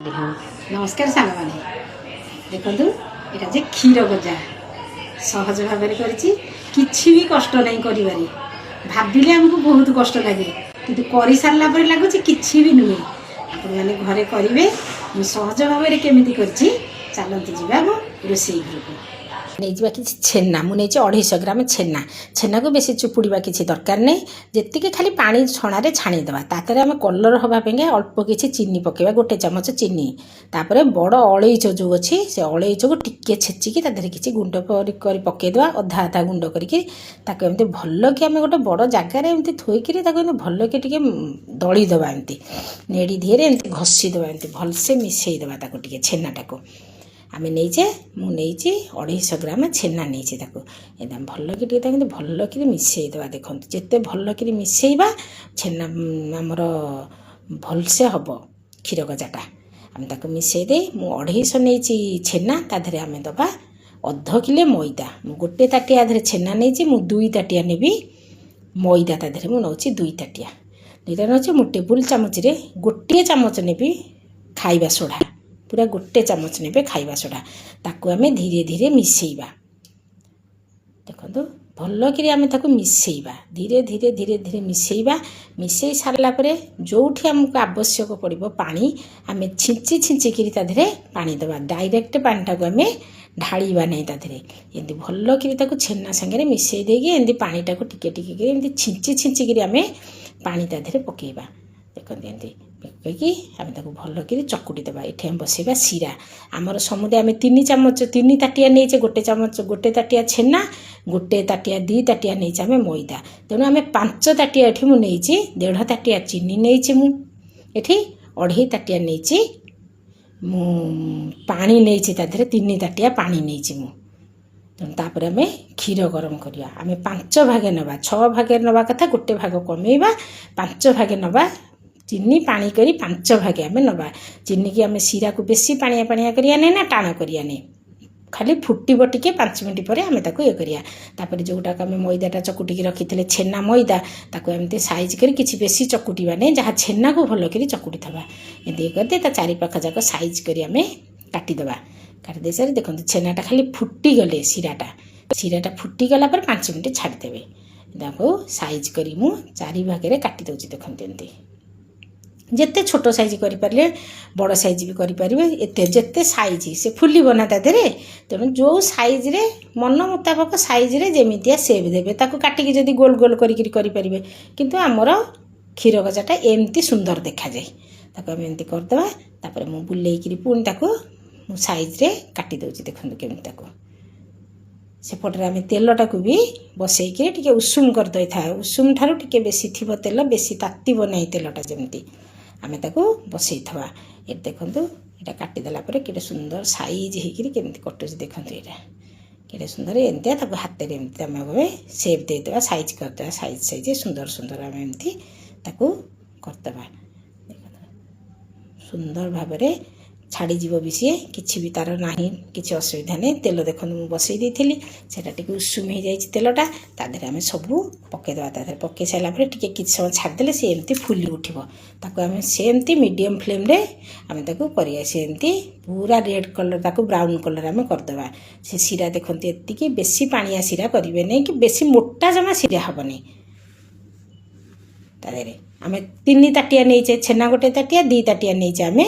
हाँ नमस्कार सांग मैंने देखु यहाँ जे क्षीर गजा सहज भाव कि भी कष्ट नहीं कर भाविले आमको बहुत कष्ट लगे कि कर सारा लगुच कि भी नुहे आपने घरे करेंगे सहज भाव केमी कर चलते जावा रोसे घर को नहीं जा कि छेना मुझे 250 ग्राम छेना छेना को बेसी चुपुड़ा किसी दरकार नहीं जी खाली पानी छणारे छाणीदेवा तापर आम कलर हाँपाई अल्प किसी चीनी पकेबा गोटे चामच चीनी तापर बड़ अलैच जो अच्छी से अलैच को टिके छेचिकी किसी गुंड कर पकईदेवा अधा अधा गुंड करके भल कि आम गोटे बड़ जगार एमती थोक भल कि दलीदेवा एमती नेड़ी धीरे एमती घसीदेवा एमती भलसे मिसईदेवा छेनाटा को आम नहींचे मुझे 250 ग्राम छेना नहीं एकदम भल कि भल कि मिसईदेवा देखो जिते भल कि मिसईबा छेना आमर भलसे हम क्षीर गजाटा आम ताक मिसईदे मु 250 नहीं छेना ताधे आम दबा अध किले मैदा मु गोटे ताटिया आधे छेना नहीं मु 2 ताटिया नेबी मैदा ताधे मु नौ 2 ताटिया नौ मु टेबुल चामच गोटे चामच नेबी खाइबा सोडा पूरा गोटे चामच ने खाइबा सोडा ताकू आम धीरे धीरे मिसईबा देखो भल कि आम मिसईबा धीरे धीरे धीरे धीरे मिसईबा मिसई सारापर जो आमको आवश्यक पड़ो पानी आम छिंची छिंचिकी ताधे पानी दबा डायरेक्ट पानीटा को आम ढाड़ा नहीं ताधे एमती भल कि छेना सांगे मिसई देगी एमती पानीटा को टिके टिके एमती छिंची छिंचिकी आम पानी ताधे पकईबा देखते एमती पकईकी आम भल कि चकुटी देवा ये आम बसैबा सीरा आमर समुदाय आम 3 चामच 3 ताटिया नहीं गोटे चामच गोटे ताटिया छेना गोटे ताटिया 2 ताटिया नहीं आम मैदा तेणु आम 5 ताटिया ये मुझे 1.5 ताटिया चीनी नहीं मुझे 2.5 ताटिया नहीं पानी नहीं ताधे 3 ताटिया पानी नहीं तापर आम क्षीर गरम करिया आम 5 भागे नवा 6 भागे नवा कथा गोटे भाग कमेबा 5 भागे नवा चीनी पानी करी 5 भागे आम नवा चीनी की आम सीरा को बेसी पानिया पानिया करिया नहीं ना टाण करिया नहीं खाली फुटब टिके 5 मिनट पर आम ये करिया तापर जोटा आम मैदाटा चकुटिकी रखी छेना मैदा ताको एमती साइज कर किसी बेसी चकुटिबा नहीं जहाँ छेना को भल कर चकुटी थवा एमती करदे ता चारिपाख जाक साइज करी आम काटिदेवा काटिदे सारी देखो छेनाटा खाली फुटीगले सीराटा फुटीगला पर 5 मिनट छाड़देवे ताको साइज करी मु 4 भागे काटी दौची देखते एमती जिते छोट साइज करें बड़ साइज भी करेंगे एते जिते साइज से फुल बना तादे तेणु जो साइज रे मन मुताबक साइज रे जमितिया सेप देवे ताको काटिकी जदि गोल गोल करें किंतु आमर क्षीर गजाटा एमती सुंदर देखा जाए ताको आम एमती करदेवा तापर मु बुलेकी पुणी ताको साइज रे काटी दौची देखो केमती ताको सेपटे आम तेलटा को भी बसईकि टिके उषुम करदे था उषुम ठारू टिके बेसी थी तेल बेसी तातीब नहीं तेलटा जमती आम ताको बसई थवा ये देखो यहाँ काटिदेला कि सुंदर साइज होमती कटुच देखो यहाँ कि सुंदर एमती हाथ में एमती आम सेप देदेवा साइज करदे साइज साइज सुंदर सुंदर आम एमती करदे सुंदर भाव छाड़ीज भी सी कि भी तार ना कि असुविधा नहीं तेल देखो मुझे बसई देती से उषुम हो जाए तेलटा तादे आम सबू पकईदेवा तादे पकई सारापर कि समय छाड़दे सी एमती फुली उठब ताको आम सेमती मीडियम फ्लेम रे आम करमती पूरा रेड कलर ताको ब्राउन कलर आम करदेवा से सीरा देखते एति बेसी पानिया सीरा करेंगे नहीं कि बेसी मोटा जमा सीरा हेनी तादे आम 3 ताटिया नहीं छेना गोटे ताटिया 2 ताटिया नहीं आम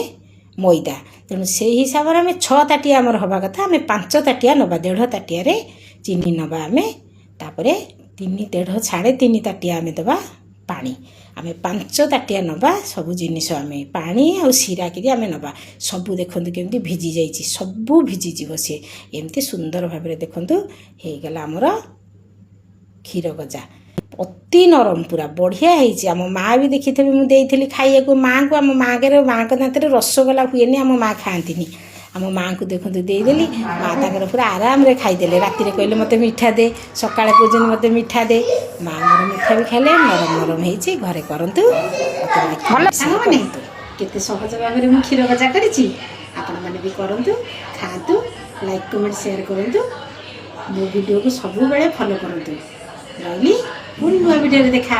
मैदा तेणु से हिसाब से आम 6 ताटिया आमर हवा कथा आम 5 ताटिया नवा 1.5 ताटिया चीनी नवा आम तापर 3.5 3.5 ताटिया आम दबा पानी आम 5 ताटिया नवा सबू जिनिस आम पानी आ सीरा कि आम नवा सबू देखो केमती भिजी जाइए सबू भिजिज सी एमती सुंदर भाव देखु होगला आमर क्षीर गजा अति नरम पूरा बढ़िया है आम माँ भी देखी थी मुझे खाइए माँ को आम माँ के माँ को दाँत रसगोला हुए आम माँ खाती आम माँ को देखो देदेली माँ ताकर पूरा आराम रे खाईदे राति कहले मत मिठा दे सका पूजन मत मिठा दे माँ मोर मिठा भी खाइले नरम नरम हो घरे करूँ केते सहज भाव में क्षीर गजा करें करूँ खातु लाइक कमेंट शेयर करूँ मो वीडियो को सब फॉलो करूँ रही पुणी नुआ वीडियो देखा।